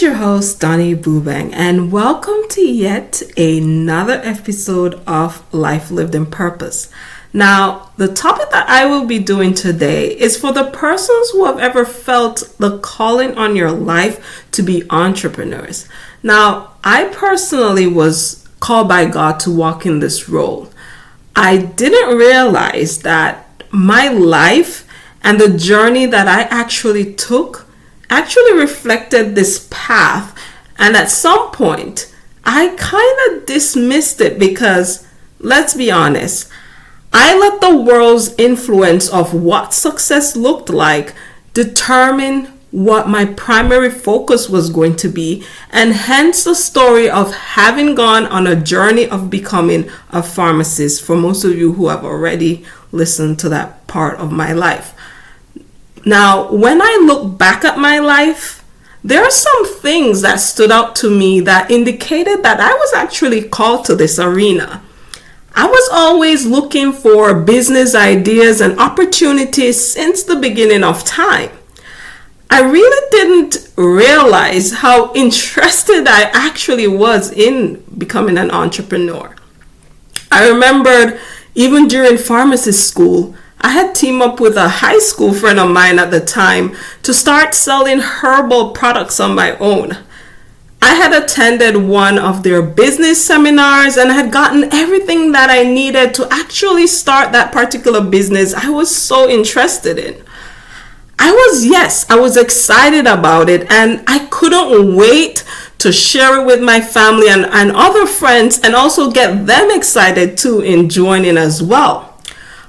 Your host Donnie Boobang, and welcome to yet another episode of Life Lived in Purpose. Now, the topic that I will be doing today is for the persons who have ever felt the calling on your life to be entrepreneurs. Now, I personally was called by God to walk in this role. I didn't realize that my life and the journey that I actually took actually reflected this path, and at some point I kind of dismissed it because, let's be honest, I let the world's influence of what success looked like determine what my primary focus was going to be, and hence the story of having gone on a journey of becoming a pharmacist, for most of you who have already listened to that part of my life. Now, when I look back at my life, there are some things that stood out to me that indicated that I was actually called to this arena. I was always looking for business ideas and opportunities since the beginning of time. I really didn't realize how interested I actually was in becoming an entrepreneur. I remembered even during pharmacy school, I had teamed up with a high school friend of mine at the time to start selling herbal products on my own. I had attended one of their business seminars and had gotten everything that I needed to actually start that particular business I was so interested in. I was excited about it, and I couldn't wait to share it with my family and other friends, and also get them excited too in joining as well.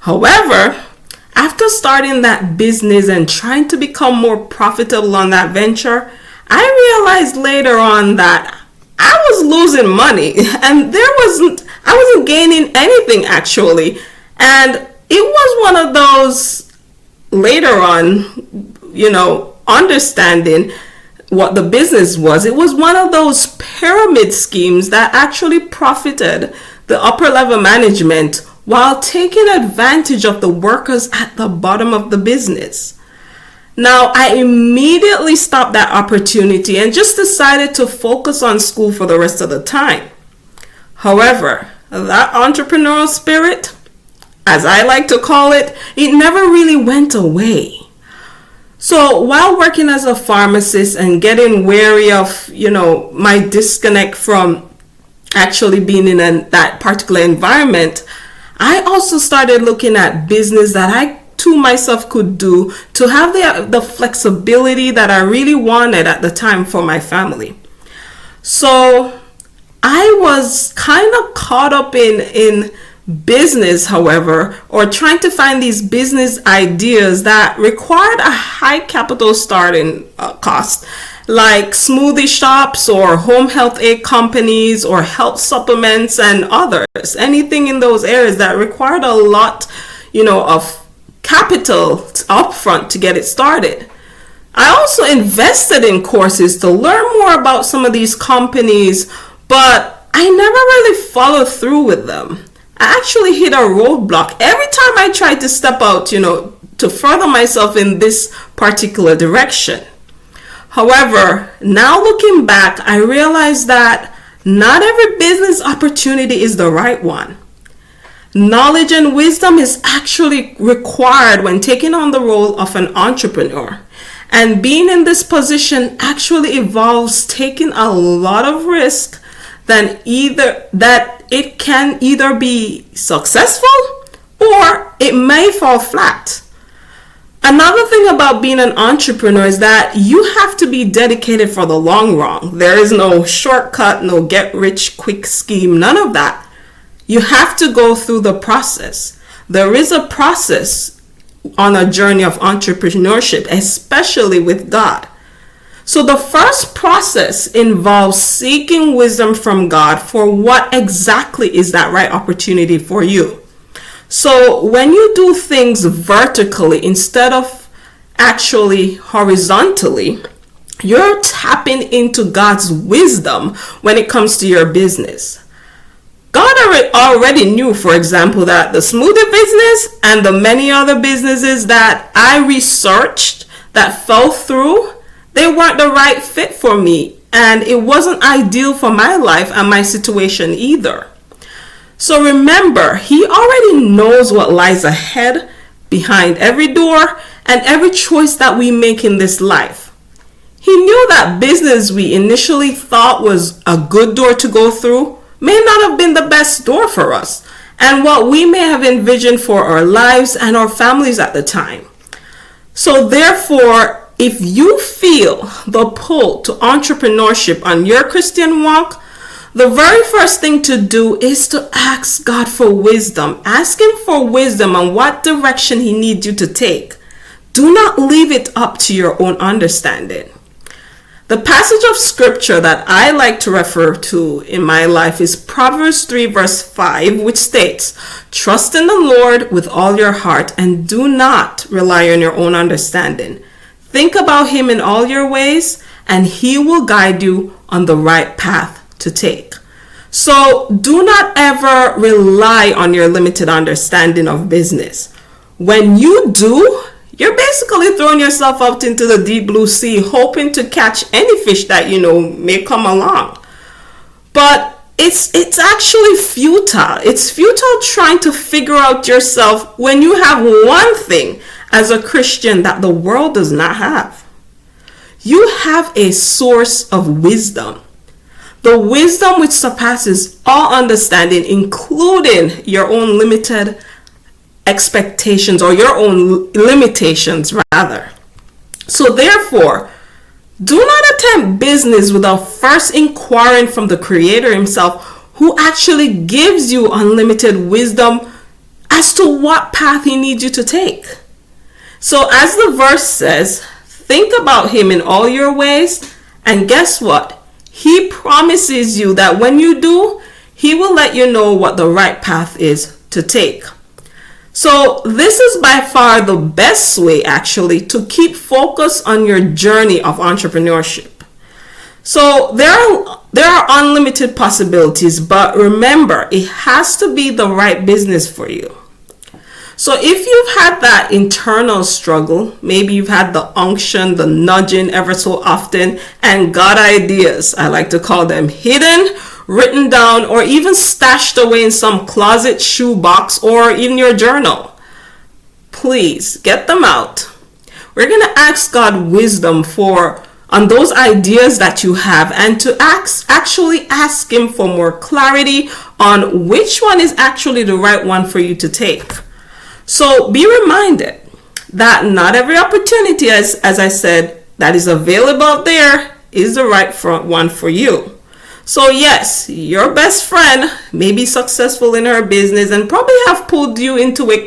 However, after starting that business and trying to become more profitable on that venture, I realized later on that I was losing money and I wasn't gaining anything actually. And it was one of those later on, understanding what the business was. It was one of those pyramid schemes that actually profited the upper level management while taking advantage of the workers at the bottom of the business. Now, I immediately stopped that opportunity and just decided to focus on school for the rest of the time. However, that entrepreneurial spirit, as I like to call it, it never really went away. So while working as a pharmacist and getting wary of, my disconnect from actually being in that particular environment, I also started looking at business that I too myself could do to have the flexibility that I really wanted at the time for my family. So I was kind of caught up in business, however, or trying to find these business ideas that required a high capital starting cost, like smoothie shops or home health aid companies or health supplements and others. Anything in those areas that required a lot, of capital upfront to get it started. I also invested in courses to learn more about some of these companies, but I never really followed through with them. I actually hit a roadblock every time I tried to step out, to further myself in this particular direction. However, now looking back, I realized that not every business opportunity is the right one. Knowledge and wisdom is actually required when taking on the role of an entrepreneur. And being in this position actually involves taking a lot of risk that it can either be successful or it may fall flat. Another thing about being an entrepreneur is that you have to be dedicated for the long run. There is no shortcut, no get rich quick scheme, none of that. You have to go through the process. There is a process on a journey of entrepreneurship, especially with God. So the first process involves seeking wisdom from God for what exactly is that right opportunity for you. So when you do things vertically instead of actually horizontally, you're tapping into God's wisdom when it comes to your business. God already knew, for example, that the smoothie business and the many other businesses that I researched that fell through, they weren't the right fit for me and it wasn't ideal for my life and my situation either. So remember, he already knows what lies ahead behind every door and every choice that we make in this life. He knew that business we initially thought was a good door to go through may not have been the best door for us, and what we may have envisioned for our lives and our families at the time. So therefore, if you feel the pull to entrepreneurship on your Christian walk, the very first thing to do is to ask God for wisdom. Ask him for wisdom on what direction he needs you to take. Do not leave it up to your own understanding. The passage of scripture that I like to refer to in my life is Proverbs 3 verse 5, which states, "Trust in the Lord with all your heart and do not rely on your own understanding. Think about him in all your ways and he will guide you on the right path to take." So do not ever rely on your limited understanding of business. When you do, you're basically throwing yourself out into the deep blue sea, hoping to catch any fish that may come along. But it's actually futile. It's futile trying to figure out yourself when you have one thing as a Christian that the world does not have. You have a source of wisdom. The wisdom which surpasses all understanding, including your own limited expectations or your own limitations rather. So therefore, do not attempt business without first inquiring from the Creator himself, who actually gives you unlimited wisdom as to what path he needs you to take. So as the verse says, think about him in all your ways, and guess what? He promises you that when you do, he will let you know what the right path is to take. So this is by far the best way actually to keep focus on your journey of entrepreneurship. So there are unlimited possibilities, but remember, it has to be the right business for you. So if you've had that internal struggle, maybe you've had the unction, the nudging ever so often, and got ideas, I like to call them, hidden, written down, or even stashed away in some closet, shoebox, or in your journal, please get them out. We're going to ask God wisdom on those ideas that you have, and to actually ask him for more clarity on which one is actually the right one for you to take. So be reminded that not every opportunity, as I said, that is available out there is the right one for you. So yes, your best friend may be successful in her business and probably have pulled you into it,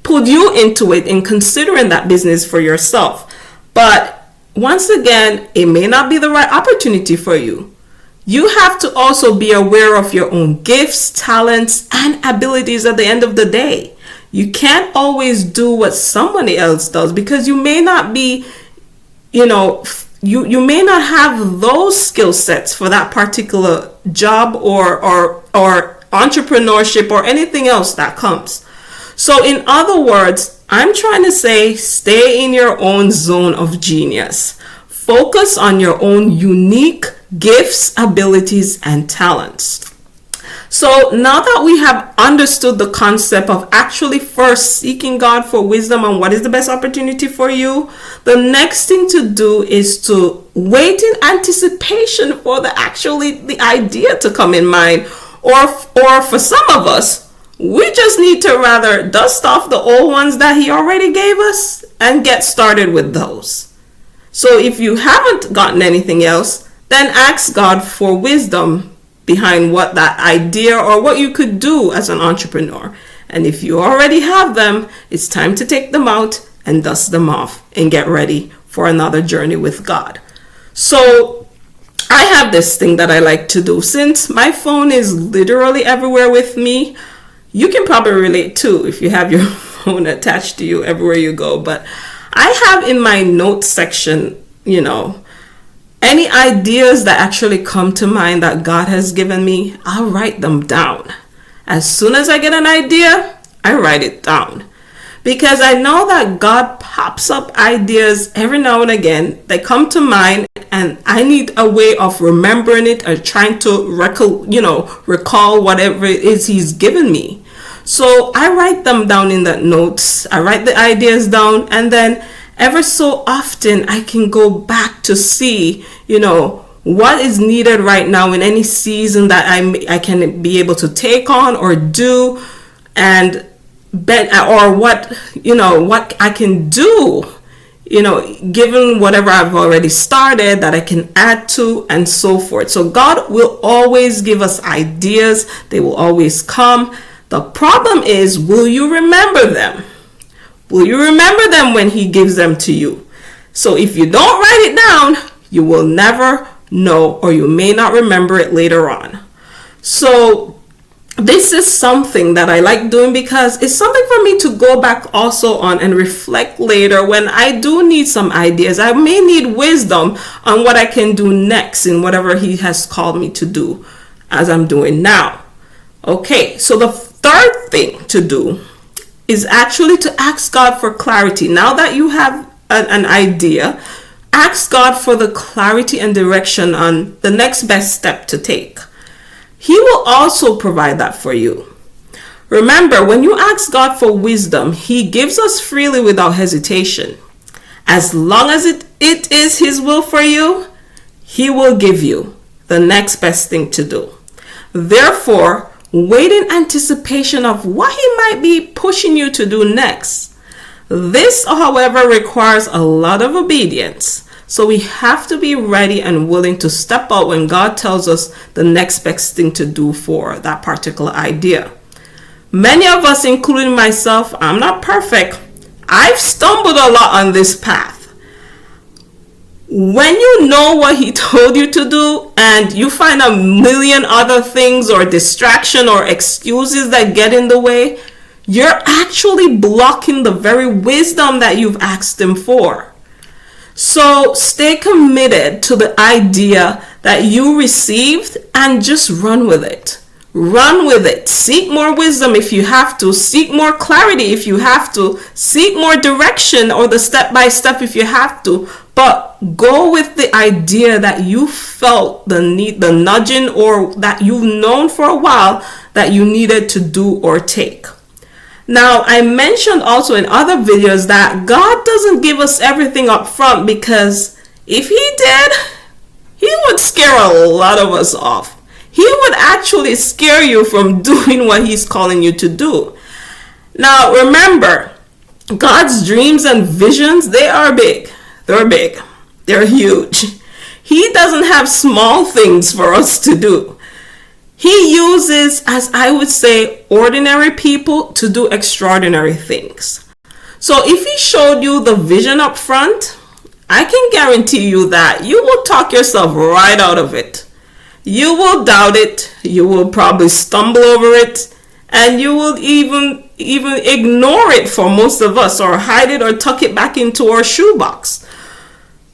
pulled you into it in considering that business for yourself. But once again, it may not be the right opportunity for you. You have to also be aware of your own gifts, talents, and abilities at the end of the day. You can't always do what somebody else does because you may not be, you may not have those skill sets for that particular job or entrepreneurship or anything else that comes. So in other words, I'm trying to say, stay in your own zone of genius. Focus on your own unique gifts, abilities, and talents. So now that we have understood the concept of actually first seeking God for wisdom on what is the best opportunity for you, the next thing to do is to wait in anticipation for the idea to come in mind. Or for some of us, we just need to rather dust off the old ones that he already gave us and get started with those. So if you haven't gotten anything else, then ask God for wisdom behind what that idea or what you could do as an entrepreneur. And if you already have them, it's time to take them out and dust them off and get ready for another journey with God. So I have this thing that I like to do. Since my phone is literally everywhere with me, you can probably relate too if you have your phone attached to you everywhere you go. But I have in my notes section, any ideas that actually come to mind that God has given me, I'll write them down. As soon as I get an idea, I write it down. because I know that God pops up ideas every now and again. They come to mind, and I need a way of remembering it or trying to recall whatever it is He's given me. So I write them down in the notes. I write the ideas down, and then ever so often I can go back to see, what is needed right now in any season that I can be able to take on or do, and or what I can do, given whatever I've already started that I can add to, and so forth. So God will always give us ideas. They will always come. The problem is, will you remember them? Will you remember them when He gives them to you? So if you don't write it down, you will never know, or you may not remember it later on. So this is something that I like doing because it's something for me to go back also on and reflect later when I do need some ideas. I may need wisdom on what I can do next in whatever He has called me to do, as I'm doing now. Okay, so the third thing to do is actually to ask God for clarity. Now that you have an idea, ask God for the clarity and direction on the next best step to take. He will also provide that for you. Remember, when you ask God for wisdom, He gives us freely without hesitation. As long as it is His will for you, He will give you the next best thing to do. Therefore, wait in anticipation of what He might be pushing you to do next. This, however, requires a lot of obedience. So we have to be ready and willing to step out when God tells us the next best thing to do for that particular idea. Many of us, including myself, I'm not perfect. I've stumbled a lot on this path. When you know what He told you to do and you find a million other things or distraction or excuses that get in the way, you're actually blocking the very wisdom that you've asked Him for. So stay committed to the idea that you received and just run with it. Run with it. Seek more wisdom if you have to. Seek more clarity if you have to. Seek more direction or the step-by-step if you have to. But go with the idea that you felt the nudging, or that you've known for a while that you needed to do or take. Now, I mentioned also in other videos that God doesn't give us everything up front, because if He did, He would scare a lot of us off. He would actually scare you from doing what He's calling you to do. Now, remember, God's dreams and visions, they are big. They're big. They're huge. He doesn't have small things for us to do. He uses, as I would say, ordinary people to do extraordinary things. So if He showed you the vision up front, I can guarantee you that you will talk yourself right out of it. You will doubt it. You will probably stumble over it. And you will even ignore it for most of us, or hide it or tuck it back into our shoebox.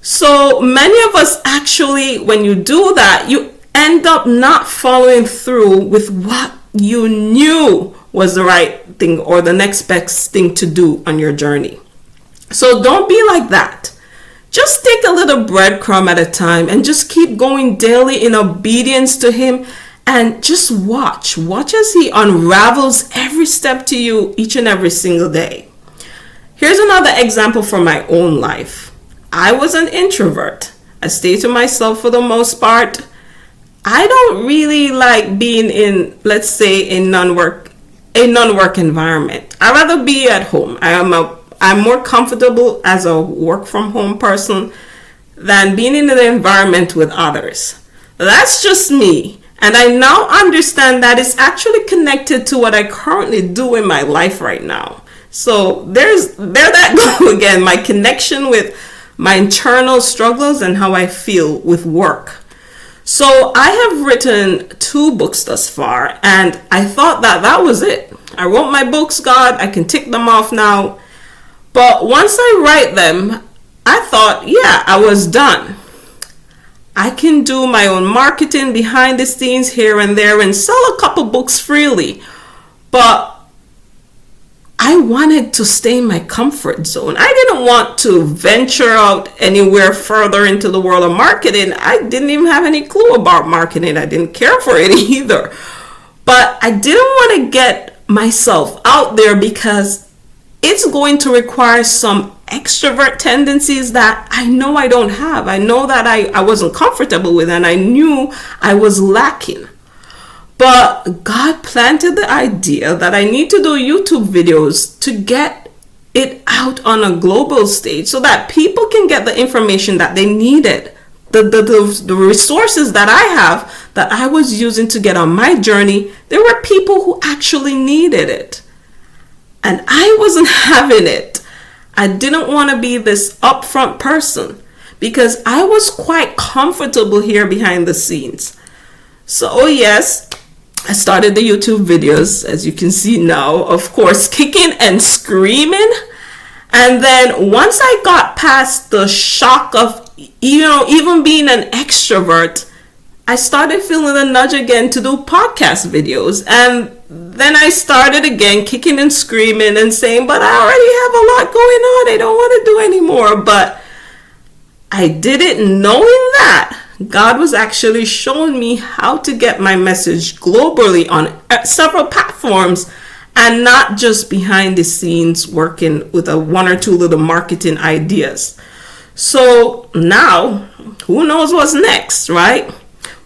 So many of us actually, when you do that, you end up not following through with what you knew was the right thing or the next best thing to do on your journey. So don't be like that. Just take a little breadcrumb at a time and just keep going daily in obedience to Him, and just watch as He unravels every step to you each and every single day. Here's another example from my own life. I was an introvert. I stayed to myself for the most part. I don't really like being in, let's say, a non-work environment. I'd rather be at home. I'm more comfortable as a work from home person than being in an environment with others. That's just me. And I now understand that it's actually connected to what I currently do in my life right now. So there that go again, my connection with my internal struggles and how I feel with work. So I have written 2 books thus far, and I thought that was it. I wrote my books, God, I can tick them off now. But once I write them, I thought, yeah, I was done. I can do my own marketing behind the scenes here and there and sell a couple books freely. But I wanted to stay in my comfort zone. I didn't want to venture out anywhere further into the world of marketing. I didn't even have any clue about marketing. I didn't care for it either. But I didn't want to get myself out there because it's going to require some extrovert tendencies that I know I don't have. I know that I wasn't comfortable with, and I knew I was lacking. But God planted the idea that I need to do YouTube videos to get it out on a global stage so that people can get the information that they needed. The resources that I have that I was using to get on my journey, there were people who actually needed it. And I wasn't having it. I didn't want to be this upfront person because I was quite comfortable here behind the scenes. So yes, I started the YouTube videos, as you can see now, of course, kicking and screaming. And then once I got past the shock of, even being an extrovert, I started feeling a nudge again to do podcast videos. And then I started again kicking and screaming and saying, but I already have a lot going on. I don't want to do anymore. But I did it knowing that God was actually showing me how to get my message globally on several platforms and not just behind the scenes working with one or two little marketing ideas. So now, who knows what's next, right?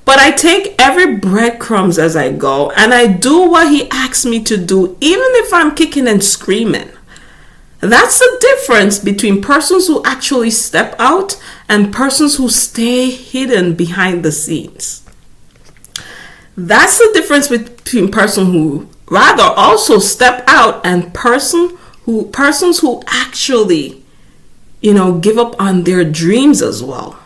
But I take every breadcrumbs as I go and I do what He asks me to do, even if I'm kicking and screaming. That's the difference between persons who actually step out and persons who stay hidden behind the scenes. That's the difference between persons who rather also step out and persons who actually, give up on their dreams as well.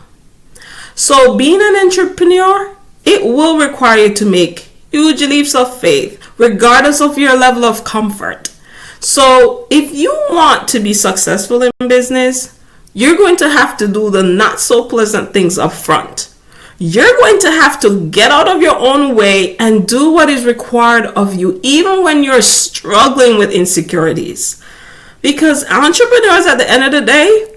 So being an entrepreneur, it will require you to make huge leaps of faith, regardless of your level of comfort. So if you want to be successful in business, you're going to have to do the not so pleasant things up front. You're going to have to get out of your own way and do what is required of you, even when you're struggling with insecurities. Because entrepreneurs, at the end of the day,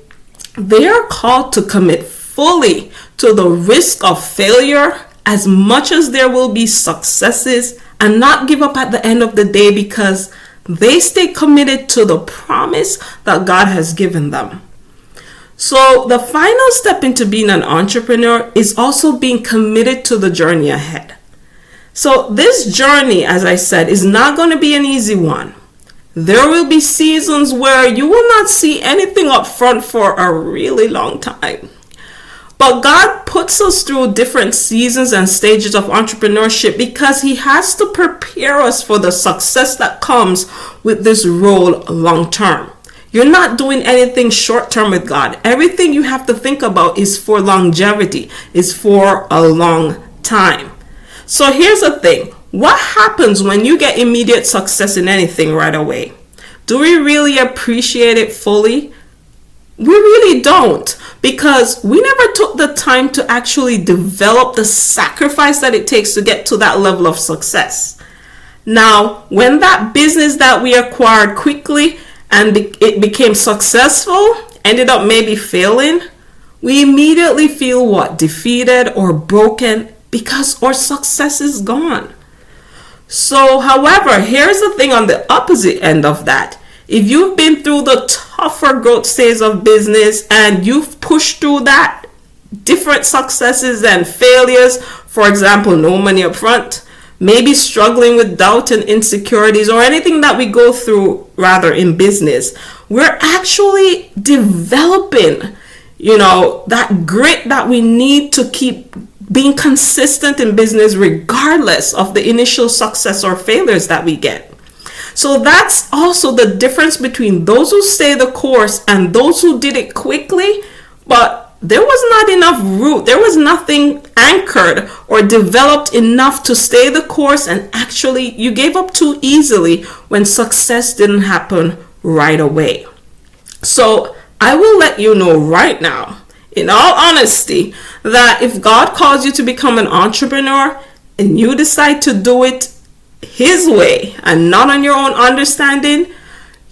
they are called to commit fully to the risk of failure as much as there will be successes, and not give up at the end of the day because they stay committed to the promise that God has given them. So the final step into being an entrepreneur is also being committed to the journey ahead. So this journey, as I said, is not going to be an easy one. There will be seasons where you will not see anything up front for a really long time. But God puts us through different seasons and stages of entrepreneurship because He has to prepare us for the success that comes with this role long term. You're not doing anything short term with God. Everything you have to think about is for longevity, is for a long time. So here's the thing. What happens when you get immediate success in anything right away? Do we really appreciate it fully? We really don't, because we never took the time to actually develop the sacrifice that it takes to get to that level of success. Now, when that business that we acquired quickly and it became successful, ended up maybe failing, we immediately feel what? Defeated or broken because our success is gone. So, however, here's the thing on the opposite end of that. If you've been through the tougher growth stage of business and you've pushed through that, different successes and failures, for example, no money up front, maybe struggling with doubt and insecurities or anything that we go through rather in business, we're actually developing, that grit that we need to keep being consistent in business regardless of the initial success or failures that we get. So that's also the difference between those who stay the course and those who did it quickly, but there was not enough root. There was nothing anchored or developed enough to stay the course, and actually you gave up too easily when success didn't happen right away. So I will let you know right now, in all honesty, that if God calls you to become an entrepreneur and you decide to do it His way and not on your own understanding,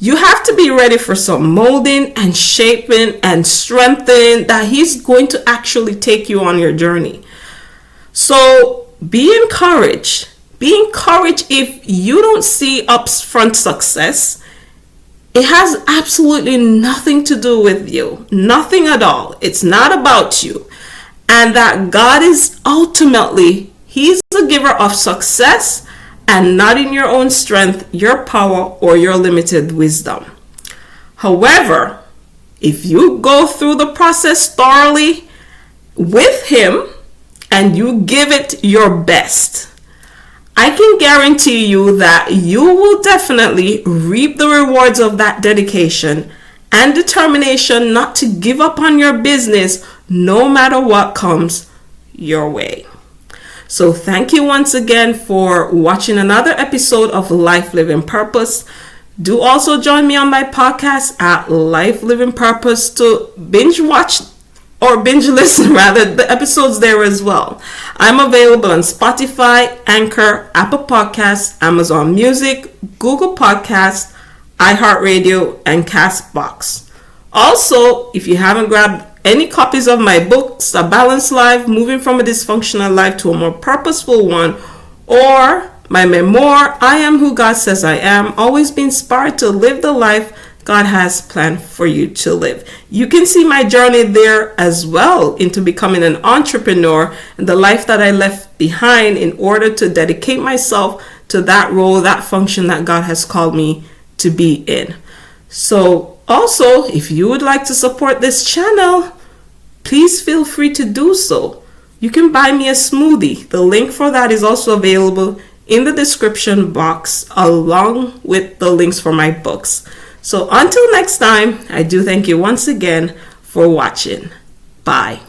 You have to be ready for some molding and shaping and strengthening that he's going to actually take you on your journey. So be encouraged. Be encouraged if you don't see upfront success. It has absolutely nothing to do with you. Nothing at all. It's not about you. And that God is ultimately, he's the giver of success, and not in your own strength, your power, or your limited wisdom. However, if you go through the process thoroughly with him and you give it your best, I can guarantee you that you will definitely reap the rewards of that dedication and determination not to give up on your business no matter what comes your way. So thank you once again for watching another episode of Life Living Purpose. Do also join me on my podcast at Life Living Purpose to binge watch or binge listen rather the episodes there as well. I'm available on Spotify, Anchor, Apple Podcasts, Amazon Music, Google Podcasts, iHeartRadio, and Castbox. Also, if you haven't grabbed any copies of my books, A Balanced Life, Moving from a Dysfunctional Life to a More Purposeful One, or my memoir, I Am Who God Says I Am, always be inspired to live the life God has planned for you to live. You can see my journey there as well into becoming an entrepreneur and the life that I left behind in order to dedicate myself to that role, that function that God has called me to be in. So also, if you would like to support this channel, please feel free to do so. You can buy me a smoothie. The link for that is also available in the description box along with the links for my books. So until next time, I do thank you once again for watching. Bye.